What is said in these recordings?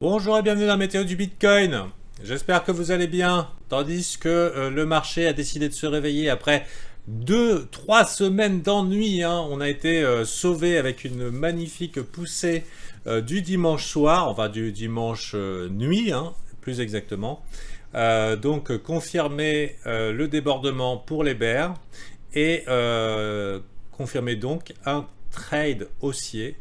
Bonjour et bienvenue dans la météo du Bitcoin. J'espère que vous allez bien, tandis que le marché a décidé de se réveiller après 2-3 semaines d'ennui. On a été sauvé avec une magnifique poussée du dimanche soir, enfin du dimanche nuit, plus exactement. Donc confirmer le débordement pour les bears et confirmer donc un trade haussier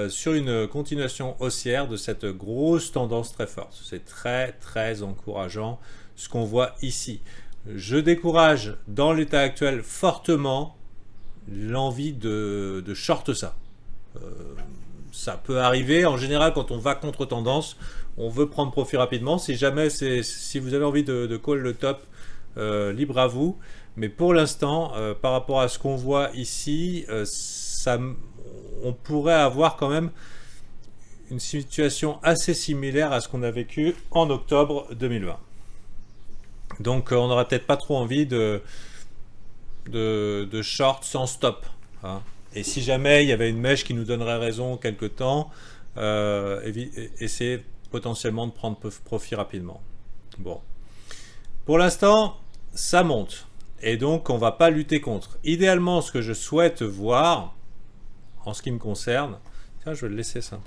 sur une continuation haussière de cette grosse tendance très forte. C'est très très encourageant ce qu'on voit ici. Je décourage dans l'état actuel fortement l'envie de short ça. Euh, Ça peut arriver. En général, quand on va contre tendance, on veut prendre profit rapidement. Si jamais si vous avez envie de call le top, libre à vous. Mais pour l'instant, par rapport à ce qu'on voit ici, on pourrait avoir quand même une situation assez similaire à ce qu'on a vécu en octobre 2020. Donc on n'aurait peut-être pas trop envie de short sans stop. Et si jamais il y avait une mèche qui nous donnerait raison quelque temps, essayer potentiellement de prendre profit rapidement. Bon. Pour l'instant, ça monte. Et donc on ne va pas lutter contre. Idéalement, ce que je souhaite voir, en ce qui me concerne, tiens, je vais le laisser ça.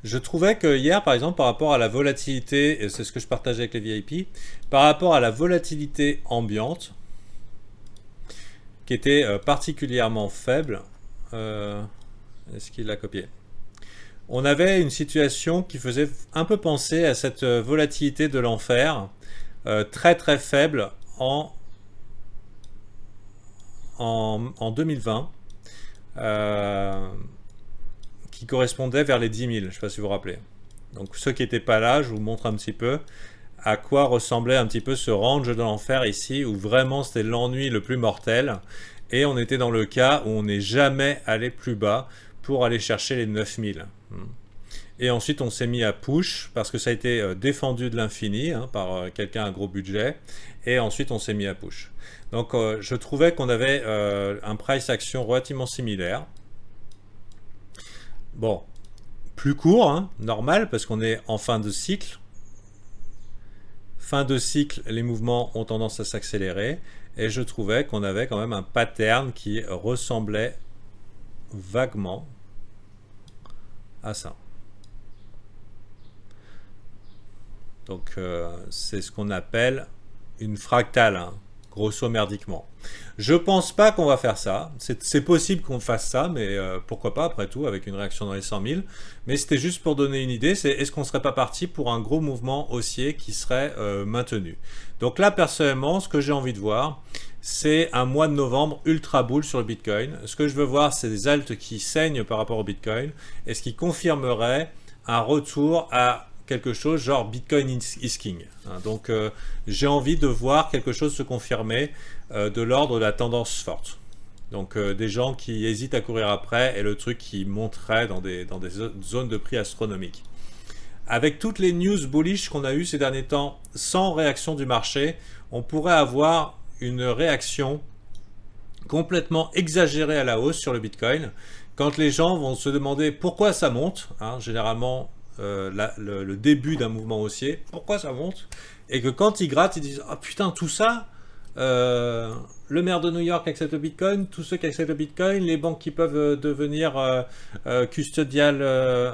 Je trouvais que hier, par exemple, par rapport à la volatilité, et c'est ce que je partageais avec les VIP, par rapport à la volatilité ambiante, qui était particulièrement faible, est-ce qu'il l'a copié? On avait une situation qui faisait un peu penser à cette volatilité de l'enfer, très très faible en 2020. Qui correspondait vers les 10 000, je ne sais pas si vous vous rappelez. Donc ceux qui n'étaient pas là, je vous montre un petit peu à quoi ressemblait un petit peu ce range de l'enfer ici, où vraiment c'était l'ennui le plus mortel, et on était dans le cas où on n'est jamais allé plus bas pour aller chercher les 9 000. Et ensuite on s'est mis à push, parce que ça a été défendu de l'infini par quelqu'un à gros budget, et ensuite on s'est mis à push. Donc je trouvais qu'on avait un price action relativement similaire. Bon, plus court, normal, parce qu'on est en fin de cycle. Fin de cycle, les mouvements ont tendance à s'accélérer, et je trouvais qu'on avait quand même un pattern qui ressemblait vaguement à ça. Donc c'est ce qu'on appelle une fractale, grosso merdiquement. Je pense pas qu'on va faire ça. C'est possible qu'on fasse ça, mais pourquoi pas après tout avec une réaction dans les 100 000. Mais c'était juste pour donner une idée. C'est est-ce qu'on serait pas parti pour un gros mouvement haussier qui serait maintenu. Donc là personnellement, ce que j'ai envie de voir, c'est un mois de novembre ultra bull sur le Bitcoin. Ce que je veux voir, c'est des altes qui saignent par rapport au Bitcoin et ce qui confirmerait un retour à quelque chose genre Bitcoin is king. Donc j'ai envie de voir quelque chose se confirmer de l'ordre de la tendance forte. Donc des gens qui hésitent à courir après et le truc qui monterait dans des zones de prix astronomiques. Avec toutes les news bullish qu'on a eues ces derniers temps, sans réaction du marché, on pourrait avoir une réaction complètement exagérée à la hausse sur le Bitcoin. Quand les gens vont se demander pourquoi ça monte, généralement le début d'un mouvement haussier, pourquoi ça monte, et que quand ils grattent, ils disent « Ah putain, tout ça le maire de New York accepte le Bitcoin, tous ceux qui acceptent le Bitcoin, les banques qui peuvent devenir custodiales,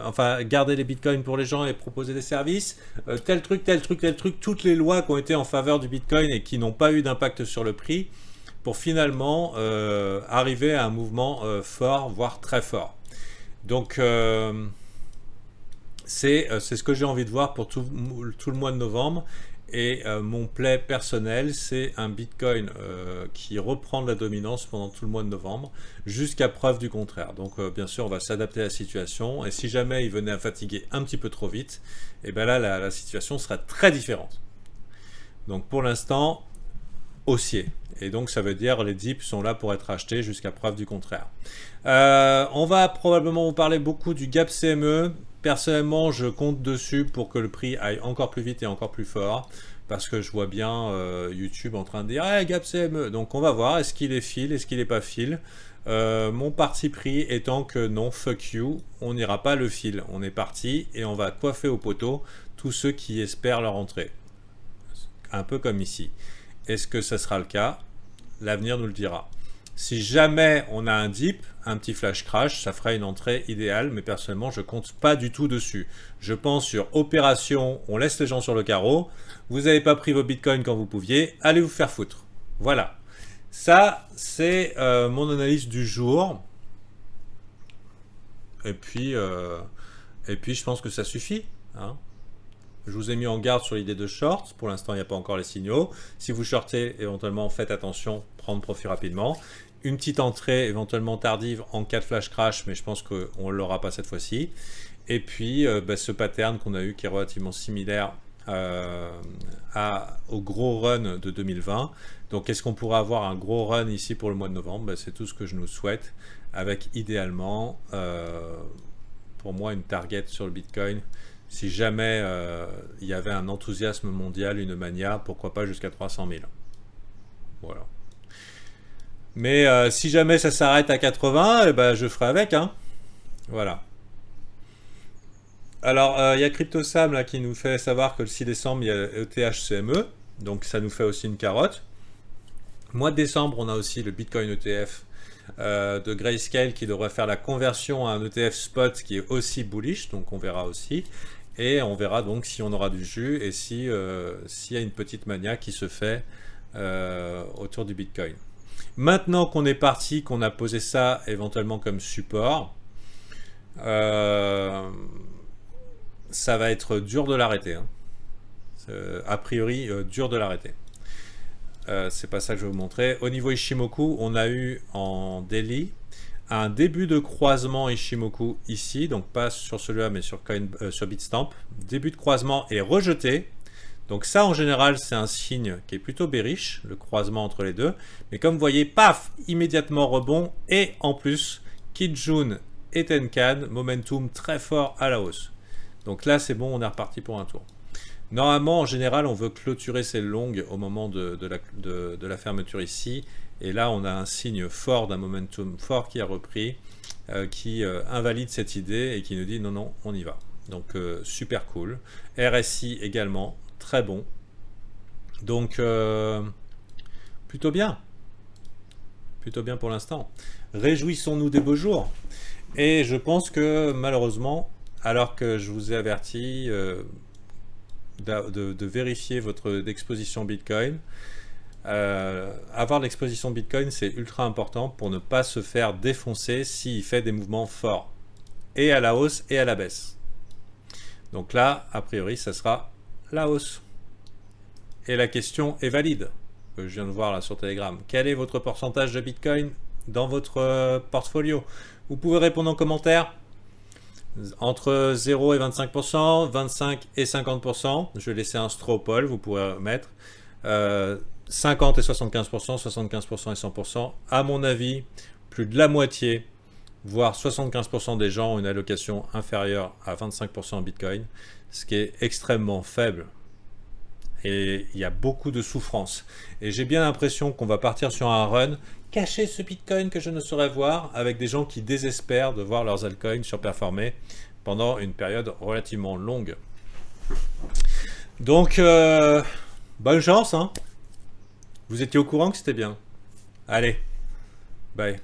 enfin garder les Bitcoins pour les gens et proposer des services, tel truc, tel truc, tel truc, toutes les lois qui ont été en faveur du Bitcoin et qui n'ont pas eu d'impact sur le prix, pour finalement arriver à un mouvement fort, voire très fort. Donc c'est ce que j'ai envie de voir pour tout le mois de novembre. Et mon play personnel, c'est un Bitcoin qui reprend de la dominance pendant tout le mois de novembre, jusqu'à preuve du contraire. Donc bien sûr, on va s'adapter à la situation. Et si jamais il venait à fatiguer un petit peu trop vite, et bien là, la situation sera très différente. Donc pour l'instant, haussier. Et donc ça veut dire les dips sont là pour être achetés jusqu'à preuve du contraire. On va probablement vous parler beaucoup du gap CME. Personnellement, je compte dessus pour que le prix aille encore plus vite et encore plus fort, parce que je vois bien YouTube en train de dire hey, gap CME. Donc on va voir, est-ce qu'il est fil, est-ce qu'il n'est pas fil. Mon parti pris étant que non, fuck you, on n'ira pas le fil. On est parti et on va coiffer au poteau tous ceux qui espèrent leur entrée. Un peu comme ici. Est-ce que ça sera le cas? L'avenir nous le dira. Si jamais on a un dip, un petit flash crash, ça ferait une entrée idéale, mais personnellement, je compte pas du tout dessus. Je pense sur opération, on laisse les gens sur le carreau, vous n'avez pas pris vos bitcoins quand vous pouviez, allez vous faire foutre. Voilà. Ça, c'est mon analyse du jour. Et puis, je pense que ça suffit. Hein. Je vous ai mis en garde sur l'idée de short. Pour l'instant, il n'y a pas encore les signaux. Si vous shortez, éventuellement, faites attention, prendre profit rapidement. Une petite entrée éventuellement tardive en cas de flash crash, mais je pense qu'on ne l'aura pas cette fois-ci. Et puis, ce pattern qu'on a eu qui est relativement similaire au gros run de 2020. Donc, est-ce qu'on pourra avoir un gros run ici pour le mois de novembre? C'est tout ce que je nous souhaite, avec idéalement, pour moi, une target sur le Bitcoin. Si jamais il y avait un enthousiasme mondial, une mania, pourquoi pas jusqu'à 300 000. Voilà. Mais si jamais ça s'arrête à 80, je ferai avec. Hein. Voilà. Alors, il y a CryptoSam là, qui nous fait savoir que le 6 décembre, il y a ETH-CME. Donc, ça nous fait aussi une carotte. Mois de décembre, on a aussi le Bitcoin ETF de Grayscale qui devrait faire la conversion à un ETF spot qui est aussi bullish. Donc, on verra aussi. Et on verra donc si on aura du jus et s'il y a une petite mania qui se fait autour du Bitcoin. Maintenant qu'on est parti, qu'on a posé ça éventuellement comme support, ça va être dur de l'arrêter. Hein. A priori, dur de l'arrêter. C'est pas ça que je vais vous montrer. Au niveau Ishimoku, on a eu en daily un début de croisement Ishimoku ici, donc pas sur celui-là mais sur Bitstamp. Début de croisement est rejeté. Donc ça en général c'est un signe qui est plutôt bearish, le croisement entre les deux. Mais comme vous voyez, paf, immédiatement rebond et en plus Kijun et Tenkan, momentum très fort à la hausse. Donc là c'est bon, on est reparti pour un tour. Normalement en général on veut clôturer ces longues au moment de la fermeture ici. Et là, on a un signe fort d'un momentum fort qui a repris, qui invalide cette idée et qui nous dit non, non, on y va. Donc, super cool. RSI également, très bon. Donc, plutôt bien. Plutôt bien pour l'instant. Réjouissons-nous des beaux jours. Et je pense que malheureusement, alors que je vous ai averti de vérifier votre exposition Bitcoin, avoir l'exposition Bitcoin, c'est ultra important pour ne pas se faire défoncer s'il fait des mouvements forts, et à la hausse et à la baisse. Donc là, a priori, ça sera la hausse. Et la question est valide, que je viens de voir là sur Telegram. Quel est votre pourcentage de Bitcoin dans votre portfolio? Vous pouvez répondre en commentaire. Entre 0 et 25%, 25 et 50%. Je vais laisser un straw poll, vous pourrez mettre. 50 et 75%, 75% et 100%. À mon avis, plus de la moitié, voire 75% des gens ont une allocation inférieure à 25% en Bitcoin, ce qui est extrêmement faible. Et il y a beaucoup de souffrance. Et j'ai bien l'impression qu'on va partir sur un run, cacher ce Bitcoin que je ne saurais voir, avec des gens qui désespèrent de voir leurs altcoins surperformer pendant une période relativement longue. Donc, bonne chance, hein. Vous étiez au courant que c'était bien. Allez, bye.